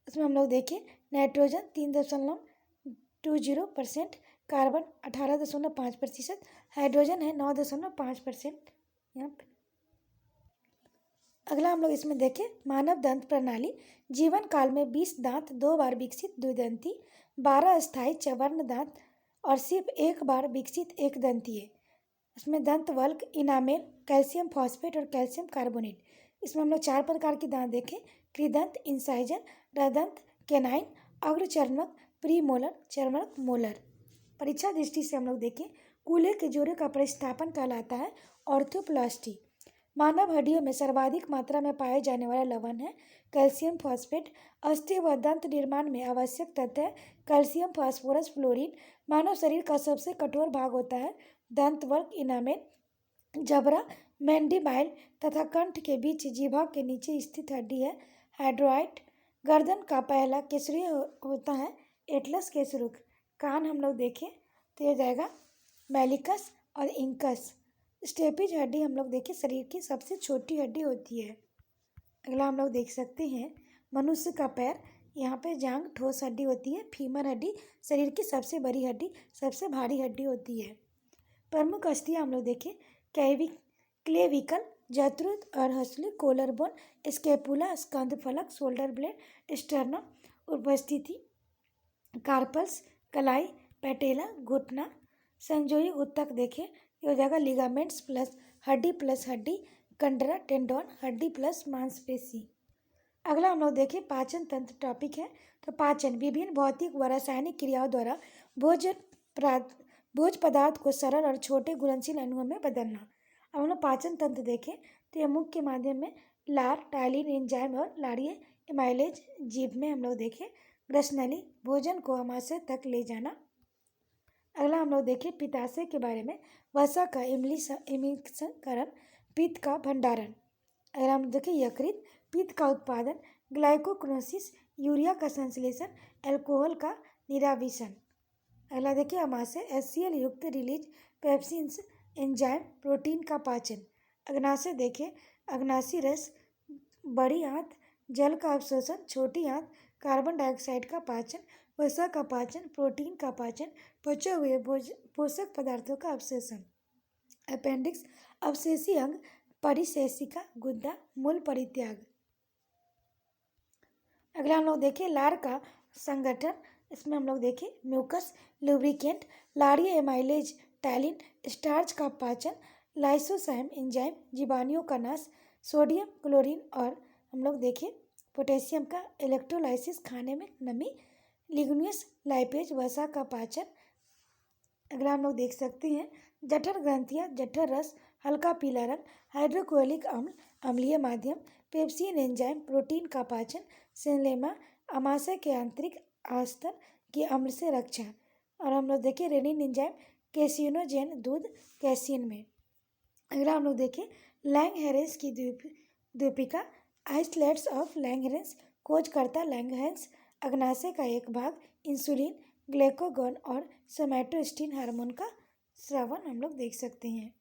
उसमें हम लोग देखें नाइट्रोजन 3.20%, कार्बन 18.5%, हाइड्रोजन है 9.5% यहाँ पे। अगला हम लोग इसमें देखें मानव दंत प्रणाली जीवन काल में 20 दांत 2 बार विकसित द्विदंती, 12 अस्थायी चवर्ण दांत और सिर्फ 1 बार विकसित एक दंती है। इसमें दंत वल्क, इनामेल, कैल्शियम फॉस्फेट और कैल्शियम कार्बोनेट। इसमें हम लोग 4 प्रकार के दांत देखें कृदंत, इंसाइजर, रदंत, केनाइन, अग्र चर्मक, प्रीमोलर, चर्मक, मोलर। परीक्षा दृष्टि से हम लोग देखें कूल्हे के जोड़े का प्रतिस्थापन कहलाता है ऑर्थोप्लास्टी। मानव हड्डियों में सर्वाधिक मात्रा में पाए जाने वाला लवण है कैल्शियम फॉस्फेट। अस्थि व दंत निर्माण में आवश्यक तत्व है कैल्शियम, फास्फोरस, फ्लोरीन। मानव शरीर का सबसे कठोर भाग होता है दंतवर्ग, इनामेल, जबड़ा, मैंडिबाइल तथा कंठ के बीच जिह्वा के नीचे स्थित हड्डी है हाइड्रोइड। गर्दन का पहला केसरी होता है एटलस केसरुक। कान हम लोग देखें तो ये जाएगा मेलिकस और इंकस। स्टेपिज हड्डी हम लोग देखें शरीर की सबसे छोटी हड्डी होती है। अगला हम लोग देख सकते हैं मनुष्य का पैर, यहाँ पे जांघ ठोस हड्डी होती है। फीमर हड्डी शरीर की सबसे बड़ी हड्डी, सबसे भारी हड्डी होती है। प्रमुख अस्थियाँ हम लोग देखें क्लेविकल, जत्रुत और हंसली, कोलर बोन, स्केपुला, स्कंध फलक, शोल्डर ब्लेड, स्टर्नम, उपस्थिति, कार्पल्स, कलाई, पैटेला, घुटना। संयोजी ऊतक देखें ये हो जाएगा लिगामेंट्स प्लस हड्डी, कंडरा, टेंडोन, हड्डी प्लस मांसपेशी। अगला हम लोग देखें पाचन तंत्र टॉपिक है तो पाचन विभिन्न भौतिक व रासायनिक क्रियाओं द्वारा भोज्य पदार्थ को सरल और छोटे घुलनशील अणुओं में बदलना। अब हम लोग पाचन तंत्र देखें तो यह मुख्य माध्यम में लार, टाइलिन एंजाइम और लारिये एमाइलेज जीभ में हम लोग देखें ग्रसनली भोजन को आमाशय तक ले जाना। अगला हम लोग देखें पित्ताशय के बारे में, वसा का इमिक्सकरण, पित्त का भंडारण। अगर हम देखें यकृत, पित्त का उत्पादन, ग्लाइकोक्रोसिस, यूरिया का संश्लेषण, अल्कोहल का निराविशन। अगला देखिए अमाशय, HCl युक्त रिलीज पेप्सिन्स एंजाइम, प्रोटीन का पाचन। अग्नाशय देखें अग्नाशी रस, बड़ी आंत, जल का अवशोषण, छोटी आंत, कार्बन डाइऑक्साइड का पाचन, वसा का पाचन, प्रोटीन का पाचन, पचे हुए पोषक पदार्थों का अवशोषण। अपेंडिक्स, अवशेषी अंग, परिशेषिका, गुदा, मूल परित्याग। अगला हम लोग देखें लार का संगठन, इसमें हम लोग देखें म्यूकस, लुब्रिकेंट, लारिया एमाइलेज, टैलिन, स्टार्च का पाचन, लाइसोसाइम एंजाइम, जीवाणुओं का नाश, सोडियम क्लोरीन और हम लोग देखें पोटेशियम का इलेक्ट्रोलाइसिस, खाने में नमी, लिग्नस लाइपेज, वसा का पाचन। अगला हम लोग देख सकते हैं जठर ग्रंथियां, जठर रस, हल्का पीला रंग, हाइड्रोक्लोरिक अम्ल, अम्लीय माध्यम, पेप्सिन एंजाइम, प्रोटीन का पाचन, सिनेमा, आमाशय के आंतरिक आस्तर की अम्ल से रक्षा। और हम लोग देखें रेनिन एंजाइम, कैसिनोजेन, दूध कैसिन में। अगला हम लोग देखें लैंगहेरेंस की द्वीपिका, आइसलैंड्स ऑफ लैंगहेरेंस, खोजकर्ता लैंगहेरेंस, अग्नाशय का एक भाग, इंसुलिन, ग्लूकागॉन और सोमैटोस्टिन हार्मोन का स्रावन हम लोग देख सकते हैं।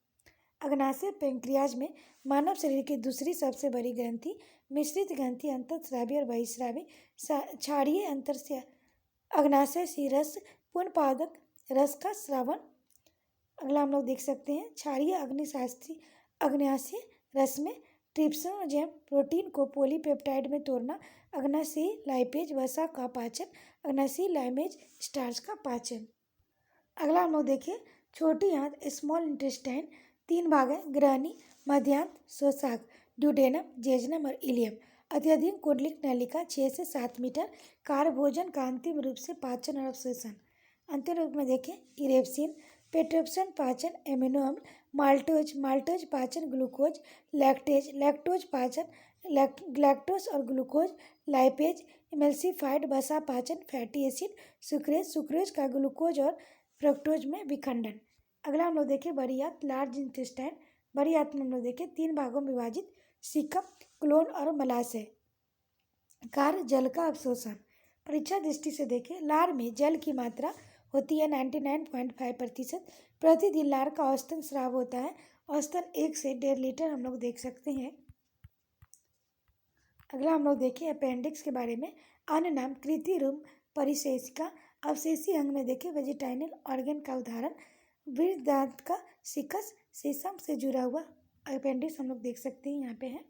अग्नाशय पेंक्रियाज में मानव शरीर की दूसरी सबसे बड़ी ग्रंथि, मिश्रित ग्रंथि, अंतःस्रावी और बहिस्रावी, क्षारीय अंतर से अग्नाशय सी रस, पुनपादक रस का स्रावन। अगला हम लोग देख सकते हैं क्षारीय अग्नाशय रस में ट्रिप्सोजैम प्रोटीन को पॉलीपेप्टाइड में तोड़ना, अग्नाशयी लाइपेज, वसा का पाचन, अग्नाशयी लाइमेज, स्टार्च का पाचन। अगला हम लोग देखिए छोटी आंत, स्मॉल इंटेस्टाइन, 3 भाग है, ग्रहणी, मध्यांत, शोषक, ड्यूडेनम, जेजनम और इलियम। अत्यधिक कुंडलिक नलिका 6 से 7 मीटर, कार्य भोजन का अंतिम रूप से पाचन और अवशोषण। अंतिम रूप में देखें इरेप्सिन, पेट्रोप्सन पाचन, एमिनो अम्ल, माल्टोज पाचन, ग्लूकोज, लैक्टोज पाचन, लैक्टोज और ग्लूकोज, लाइपेज, इमल्सिफाइड, वसा पाचन, फैटी एसिड, सुक्रेज का ग्लूकोज और फ्रक्टोज में विखंडन। अगला हम लोग देखें बड़ी आंत, लार्ज इंटेस्टाइन, बड़ी आंत में हम लोग देखें 3 भागों में विभाजित, सीकम, क्लोन और मलाशय। कार्य जल का अवशोषण। परीक्षा दृष्टि से देखें लार में जल की मात्रा होती है 99.5%, प्रतिदिन लार का औसतन स्राव होता है औसतन 1 से 1.5 लीटर हम लोग देख सकते हैं। अगला हम लोग देखें अपेंडिक्स के बारे में, अन्य नाम कृत्रिम परिशेषिका, अवशेषी अंग में देखें वेजिटाइनल ऑर्गन का उदाहरण, वृद्धदांत का सिकस, सेसम से जुड़ा हुआ अपेंडिक्स हम लोग देख सकते हैं यहाँ पे है।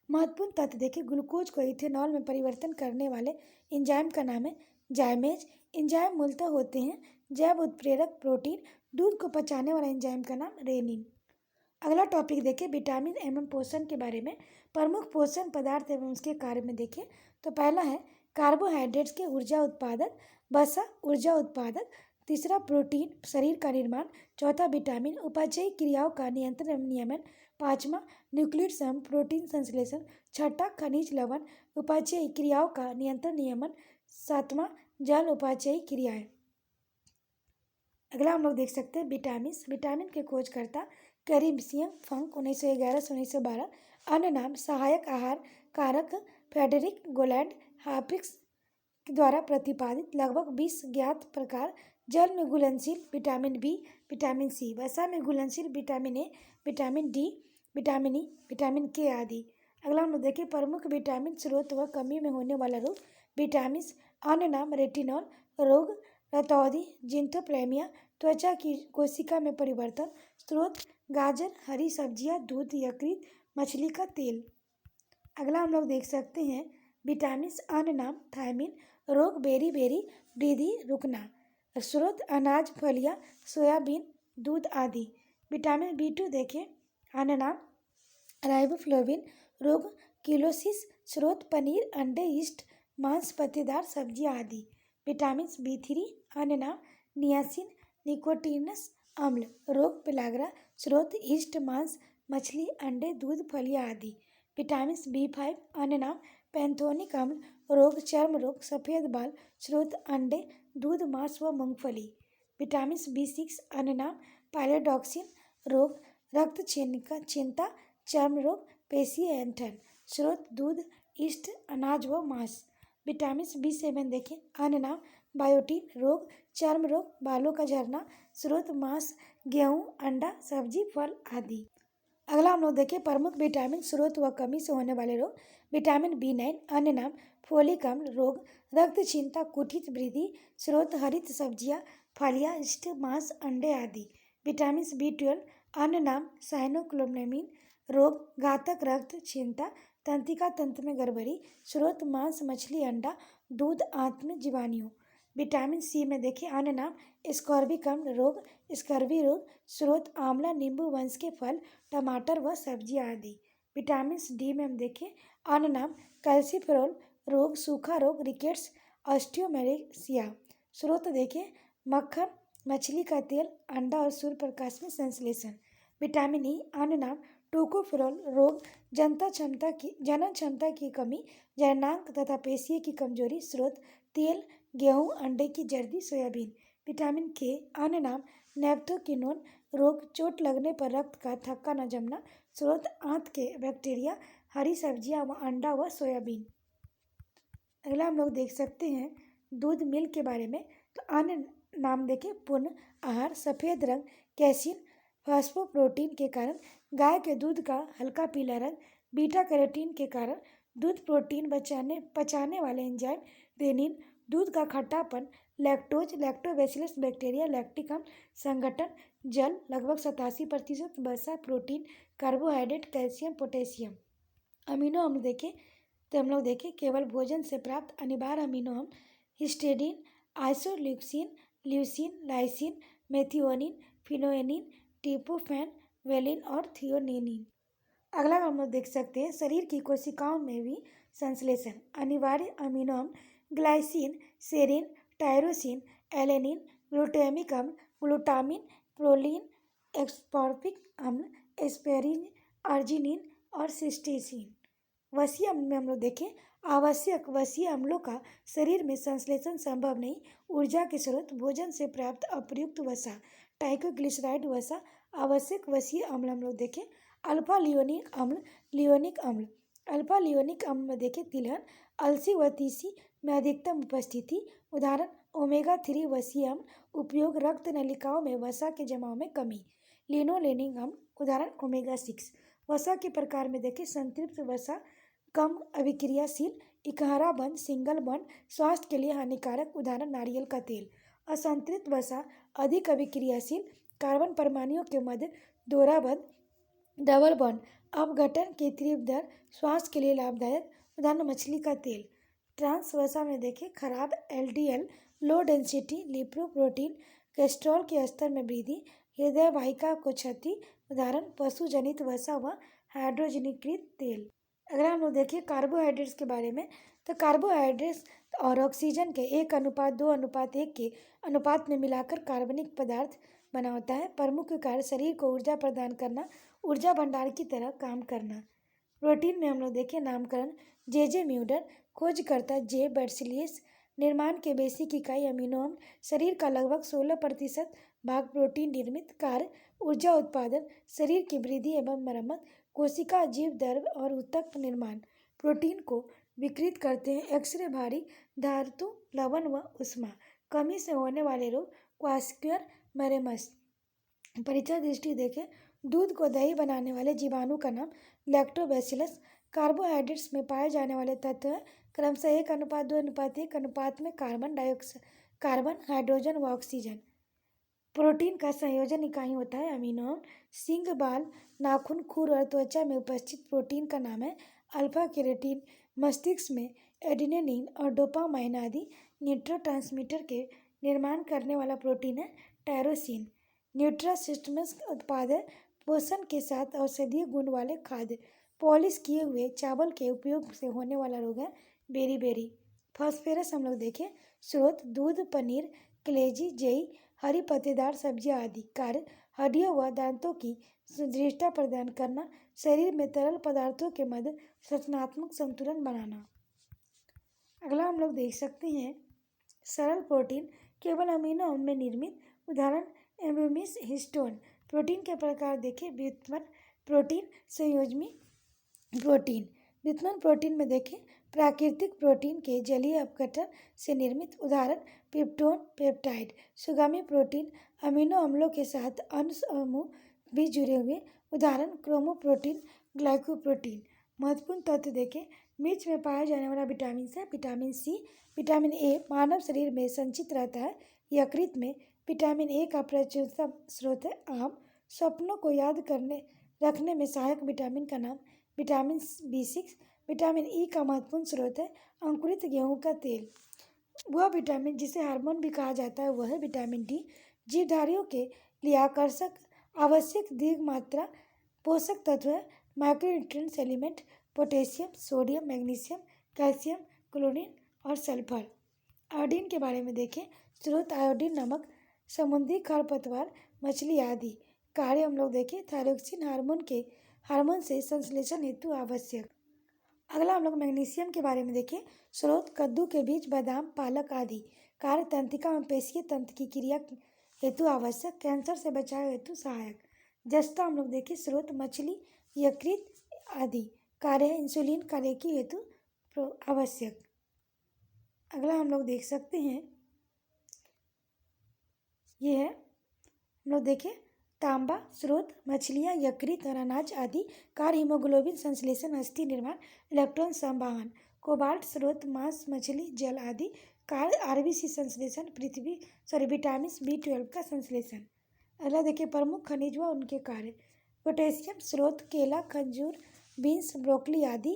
महत्वपूर्ण तथ्य देखें ग्लूकोज को इथेनॉल में परिवर्तन करने वाले एंजाइम का नाम है जाइमेज। एंजाइम मूलतः होते हैं जैव उत्प्रेरक प्रोटीन, दूध को पचाने वाला एंजाइम का नाम रेनिन। अगला टॉपिक देखें विटामिन एवं पोषण के बारे में, प्रमुख पोषण पदार्थ एवं उसके कार्य में देखें तो पहला है कार्बोहाइड्रेट्स के ऊर्जा उत्पादक, वसा ऊर्जा उत्पादक, तीसरा प्रोटीन शरीर का निर्माण, चौथा विटामिन उपाचयी क्रियाओं का नियंत्रण एवं नियमन, पांचवा न्यूक्लियर सम प्रोटीन संश्लेषण, छठा खनिज लवण उपाचयी क्रियाओं का नियंत्रण नियमन, सातवां जल उपाचयी क्रियाएं। अगला हम लोग देख सकते हैं विटामिन के खोजकर्ता कैरिम्सियम फंक 1911 से 1912, अन्य नाम सहायक आहार कारक फ्रेडरिक गोलैंड हार्पिक्स द्वारा प्रतिपादित लगभग 20 ज्ञात प्रकार, जल में घुलनशील विटामिन बी, विटामिन सी, वसा में घुलनशील vitamin A, vitamin D, vitamin E, vitamin के आदि। अगला हम लोग देखें प्रमुख विटामिन स्रोत व कमी में होने वाला रोग विटामिन, अन्य नाम रेटिनॉल रोग, रतौंधी, जिंथोप्रेमिया, त्वचा की कोशिका में परिवर्तन, स्रोत गाजर, हरी सब्जियां, दूध, यकृत, मछली का तेल। अगला हम लोग देख सकते हैं विटामिन, अन्य नाम थायमिन रोग, बेरी वृद्धि रुकना, स्रोत अनाज, फलियां, सोयाबीन, दूध आदि। विटामिन B2 देखें, अन्य नाम राइबोफ्लाविन रोग, किलोसिस, स्रोत पनीर, अंडे, यीस्ट, मांस, पत्तेदार सब्जियां आदि। विटामिन B3 अन्य नाम नियासिन, निकोटीनस अम्ल रोग, पेलाग्रा, स्रोत यीस्ट, मांस, मछली, अंडे, दूध, फलियां आदि। विटामिन B5 अन्य नाम पैंथोनिक अम्ल रोग, चर्म रोग, सफ़ेद बाल स्रोत अंडे, दूध, मांस व मूंगफली। विटामिन B6 अन्य नाम पायलोडॉक्सिन रोग, रक्त चिंता, चर्म रोग, पेशी ऐंठन स्रोत दूध, ईस्ट, अनाज व मांस। विटामिन B7 देखें अन्य नाम बायोटीन रोग, चर्म रोग, बालों का झड़ना स्रोत मांस, गेहूँ, अंडा, सब्जी, फल आदि। अगला हम लोग देखें प्रमुख विटामिन स्रोत व कमी से होने वाले रोग। विटामिन B9 अन्य नाम फोलिक अम्ल रोग, रक्त चिंता, कुठित वृद्धि स्रोत हरित सब्जियां, फलियां, ईस्ट, मांस, अंडे आदि। विटामिन B12 अन्य नाम साइनोक्लोमेलिन रोग, घातक रक्त चिंता, तंत्रिका तंत्र में गड़बड़ी स्रोत मांस, मछली, अंडा, दूध, आंत में जीवाणु। विटामिन C में देखिए अन्य नाम स्कॉर्बिक अम्ल रोग, स्कर्वी रोग स्रोत आंवला, नींबू वंश के फल, टमाटर व सब्जियां आदि। विटामिन D में हम देखें अन्य नाम कैल्सीफेरोल रोग, सूखा रोग, रिकेट्स, ऑस्टियोमेलेसिया स्रोत देखें मक्खन, मछली का तेल, अंडा और सूर्य प्रकाश में संश्लेषण। विटामिन E अन्य नाम टोकोफेरोल रोग, जनन क्षमता की कमी, जननांग तथा पेशीय की कमजोरी स्रोत तेल, गेहूं, अंडे की जर्दी, सोयाबीन। विटामिन K अन्य नाम नेफ्थोकिनोन रोग, चोट लगने पर रक्त का थक्का न जमना स्रोत आंत के बैक्टीरिया, हरी सब्जियां व अंडा व सोयाबीन। अगला हम लोग देख सकते हैं दूध मिल्क के बारे में। तो अन्य नाम देखें पूर्ण आहार, सफ़ेद रंग, कैसीन, फास्फोप्रोटीन के कारण गाय के दूध का हल्का पीला रंग, बीटा कैरोटीन के कारण दूध प्रोटीन पचाने वाले एंजाइम, रेनिन, दूध का खट्टापन, लैक्टोज, लैक्टोबैसिलस बैक्टीरिया, लैक्टिक अम्ल संगठन, जल लगभग 87%, वसा, protein, carbohydrate, calcium, potassium. Amino अम्ल देखें तो हम लोग देखें केवल भोजन से प्राप्त अनिवार्य अमीनो अम्ल histidine, isoleucine, leucine, lysine, methionine, phenylalanine, tryptophan, valine और थियोनीनिन। अगला हम लोग देख सकते हैं शरीर की कोशिकाओं में भी संश्लेषण अनिवार्य अमीनो अम्ल glycine, serine, tyrosine, alanine, glutamic अम्ल, ग्लूटामिन, प्रोलीन, एस्कॉर्बिक अम्ल, एस्पेरिन, अर्जिनिन और सिस्टीसिन। वसीय अम्ल में हम लोग देखें आवश्यक वसीय अम्लों का शरीर में संश्लेषण संभव नहीं, ऊर्जा के स्रोत भोजन से प्राप्त अप्रयुक्त वसा, ट्राइग्लिसराइड वसा। आवश्यक वसीय अम्ल हम लोग देखें अल्फा लियोनिक अम्ल, लियोनिक अम्ल। अल्फा लियोनिक अम्ल में देखें तिलहन, अलसी व तीसी में अधिकतम उपस्थिति। उदाहरण ओमेगा 3 वसीय अम्ल, उपयोग रक्त नलिकाओं में वसा के जमाव में कमी। लिनोलेनिक अम्ल, उदाहरण ओमेगा 6। वसा के प्रकार में देखें संतृप्त वसा, कम अभिक्रियाशील, इकहरा बंद, सिंगल बॉन्ड, स्वास्थ्य के लिए हानिकारक, उदाहरण नारियल का तेल। असंतृप्त वसा, अधिक अभिक्रियाशील, कार्बन परमाणुओं के मध्य दोहरा बंध, डबल बॉन्ड, अपघटन की तीव्र दर, स्वास्थ्य के लिए लाभदायक, उदाहरण मछली का तेल। ट्रांस वसा में देखें खराब LDL, low density lipoprotein, cholesterol के स्तर में वृद्धि, हृदय वाहिका को क्षति, उदाहरण पशु जनित वसा व हाइड्रोजनीकृत तेल। अगर हम लोग देखिए कार्बोहाइड्रेट्स के बारे में तो कार्बोहाइड्रेट्स और ऑक्सीजन के 1:2:1 के अनुपात में मिलाकर कार्बनिक पदार्थ बना होता है। प्रमुख कार्य शरीर को ऊर्जा प्रदान करना, ऊर्जा भंडार की तरह काम करना। प्रोटीन में हम लोग देखें नामकरण जे म्यूडर, खोजकर्ता जे बेर्सिलियस। निर्माण के बेसिक इकाई अमीनो अम्ल, शरीर का लगभग 16% भाग प्रोटीन निर्मित। कार्य ऊर्जा उत्पादन, शरीर की वृद्धि एवं मरम्मत, कोशिका जीव द्रव और ऊतक निर्माण। प्रोटीन को विकृत करते हैं एक्सरे, भारी धातु, लवण व उष्मा। कमी से होने वाले रोग क्वास्क्वायर मैरेमस। परीक्षा दृष्टि देखें दूध को दही बनाने वाले जीवाणु का नाम लैक्टोबैसिलस। कार्बोहाइड्रेट्स में पाए जाने वाले तत्व हैं क्रमशः 1:2:1 अनुपात में कार्बन डाइऑक्साइड, कार्बन, हाइड्रोजन व ऑक्सीजन। प्रोटीन का संयोजन इकाई होता है अमीनो अम्ल। सींग, बाल, नाखून, खुर और त्वचा में उपस्थित प्रोटीन का नाम है अल्फा केराटिन। मस्तिष्क में एडेनिन और डोपामाइन आदि न्यूरोट्रांसमीटर के निर्माण करने वाला प्रोटीन है टायरोसिन। न्यूट्रासिस्टम्स उत्पाद है पोषण के साथ औषधीय गुण वाले खाद्य। पॉलिश किए हुए चावल के उपयोग से होने वाला रोग है बेरीबेरी। फास्फोरस हम लोग देखें स्रोत दूध, पनीर, कलेजी, जेई, हरी पत्तेदार सब्जियां आदि। कार्य हड्डियों व दांतों की सुदृढ़ता प्रदान करना, शरीर में तरल पदार्थों के मध्य रचनात्मक संतुलन बनाना। अगला हम लोग देख सकते हैं सरल प्रोटीन केवल अमीनो अम्ल में निर्मित, उदाहरण एम्ब्रोमिस हिस्टोन। प्रोटीन के प्रकार देखें, व्युत्पन्न प्रोटीन, संयोजनी प्रोटीन। व्युत्पन्न प्रोटीन में देखें प्राकृतिक प्रोटीन के जलीय अपघटन से निर्मित, उदाहरण पेप्टोन पेप्टाइड। सुगामी प्रोटीन अमीनो अम्लों के साथ अन्य समूह भी जुड़े हुए, उदाहरण क्रोमोप्रोटीन ग्लाइकोप्रोटीन। महत्वपूर्ण तत्व देखें, मिर्च में पाया जाने वाला विटामिन से विटामिन सी। विटामिन ए मानव शरीर में संचित रहता है। यकृत में विटामिन ए का प्रचुरतम स्रोत है। आम सपनों को याद करने रखने में सहायक विटामिन का नाम विटामिन B6। विटामिन ई का महत्वपूर्ण स्रोत है अंकुरित गेहूं का तेल। वह विटामिन जिसे हार्मोन भी कहा जाता है वह है विटामिन डी। जीवधारियों के लिए आकर्षक आवश्यक दीर्घ मात्रा पोषक तत्व है micronutrients element, potassium, sodium, magnesium, calcium, chlorine और सल्फर। आयोडीन के बारे में देखें, स्रोत आयोडीन नमक, समुद्री खरपतवार, मछली आदि। कार्य हम लोग देखें थायरोक्सिन हार्मोन से संश्लेषण हेतु आवश्यक। अगला हम लोग मैग्नीशियम के बारे में देखें, स्रोत कद्दू के बीज, बादाम, पालक आदि। कार्य तंत्रिका में पेशीय तंत्र की क्रिया हेतु आवश्यक, कैंसर से बचाव हेतु सहायक। जस्ता हम लोग देखें, स्रोत मछली, यकृत आदि। कार्य है इंसुलिन कार्य की हेतु आवश्यक। अगला हम लोग देख सकते हैं, ये है हम लोग देखें तांबा, स्रोत मछलियाँ, यकृत और अनाज आदि। कार्य हीमोग्लोबिन संश्लेषण, अस्थि निर्माण, इलेक्ट्रॉन संवहन। कोबाल्ट, स्रोत मांस, मछली, जल आदि। कार्य आरबीसी संश्लेषण, विटामिन B12 का संश्लेषण। अगला देखिए प्रमुख खनिज व उनके कार्य। पोटेशियम, स्रोत केला, खजूर, बीन्स, ब्रोकली आदि।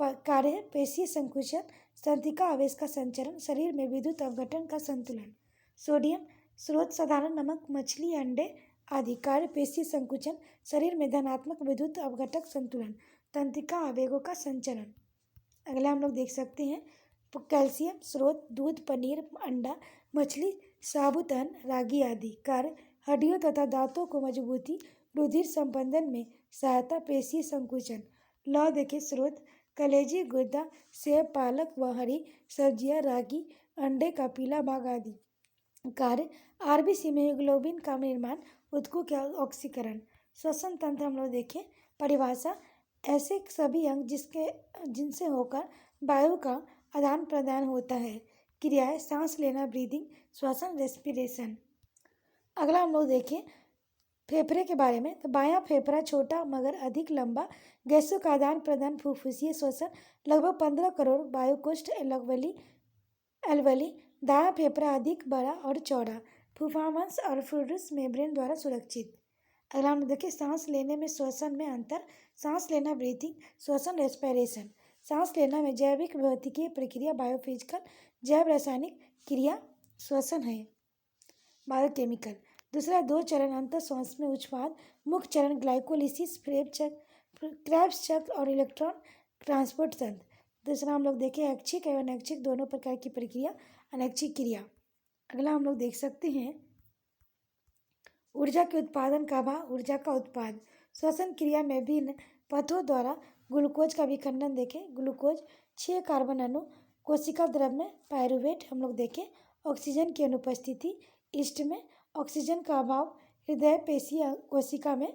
कार्य है पेशीय संकुचन, तंत्रिका आवेश का संचरण, शरीर में विद्युत अपघटन का संतुलन। सोडियम, स्रोत साधारण नमक, मछली, अंडे आदि। कार्य पेशीय संकुचन, शरीर में धनात्मक विद्युत अपघटक संतुलन, तंत्रिका आवेगों का संचरण। अगला हम लोग देख सकते हैं कैल्शियम, स्रोत दूध, पनीर, अंडा, मछली, साबुत अन्न, रागी आदि। कार्य हड्डियों तथा दांतों को मजबूती, रुधिर संपंदन में सहायता, पेशीय संकुचन। लौह देखें, स्रोत कलेजी, गुर्दा, सेब, पालक व हरी सब्जियां, रागी, अंडे का पीला भाग आदि। कार्य आरबीसी में हीमोग्लोबिन का निर्माण, ऊतकों के ऑक्सीकरण। श्वसन तंत्र हम लोग देखें, परिभाषा ऐसे सभी अंग जिनसे होकर वायु का आदान प्रदान होता है। क्रियाएं सांस लेना ब्रीदिंग, श्वसन रेस्पिरेशन। अगला हम लोग देखें फेफड़े के बारे में, तो बायां फेफड़ा छोटा मगर अधिक लंबा, गैसों का आदान प्रदान, फुफ्फुसीय श्वसन, लगभग 15 करोड़ वायुकोष्ठ एल्वली। दायां फेफड़ा अधिक बड़ा और चौड़ा, फुफ्फुस और फ्लूइड्स मेम्ब्रेन द्वारा सुरक्षित। अगला हम देखें सांस लेने में श्वसन में अंतर, सांस लेना ब्रीथिंग, श्वसन रेस्पिरेशन। सांस लेना में जैविक भौतिकीय प्रक्रिया बायोफिजिकल, जैव रासायनिक क्रिया श्वसन है बायोकेमिकल। दूसरा 2 चरण अंतर श्वास में उच्छ्वास, मुख्य चरण ग्लाइकोलिसिस, क्रेब्स चक्र और इलेक्ट्रॉन ट्रांसपोर्ट तंत्र। दूसरा हम लोग देखें ऐच्छिक एवं अनैच्छिक दोनों प्रकार की प्रक्रिया, अनैच्छिक क्रिया। अगला हम लोग देख सकते हैं ऊर्जा के उत्पादन का भाग, ऊर्जा का उत्पाद। श्वसन क्रिया में भिन्न पथों द्वारा ग्लूकोज का विखंडन देखें, ग्लूकोज 6 कार्बन अणु, कोशिका द्रव में पायरूवेट। हम लोग देखें ऑक्सीजन की अनुपस्थिति, ईस्ट में ऑक्सीजन का अभाव, हृदय पेशीय कोशिका में,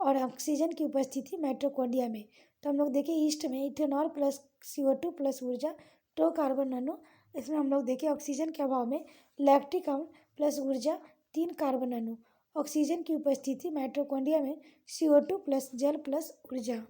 और ऑक्सीजन की उपस्थिति माइटोकॉन्ड्रिया में। तो हम लोग देखें ईस्ट में इथेनॉल प्लस CO2 प्लस ऊर्जा 2 कार्बन अणु। इसमें हम लोग देखें ऑक्सीजन के अभाव में लैक्टिक अम्ल प्लस ऊर्जा 3 कार्बन अणु। ऑक्सीजन की उपस्थिति माइटोकॉन्ड्रिया में CO2 प्लस जल प्लस ऊर्जा।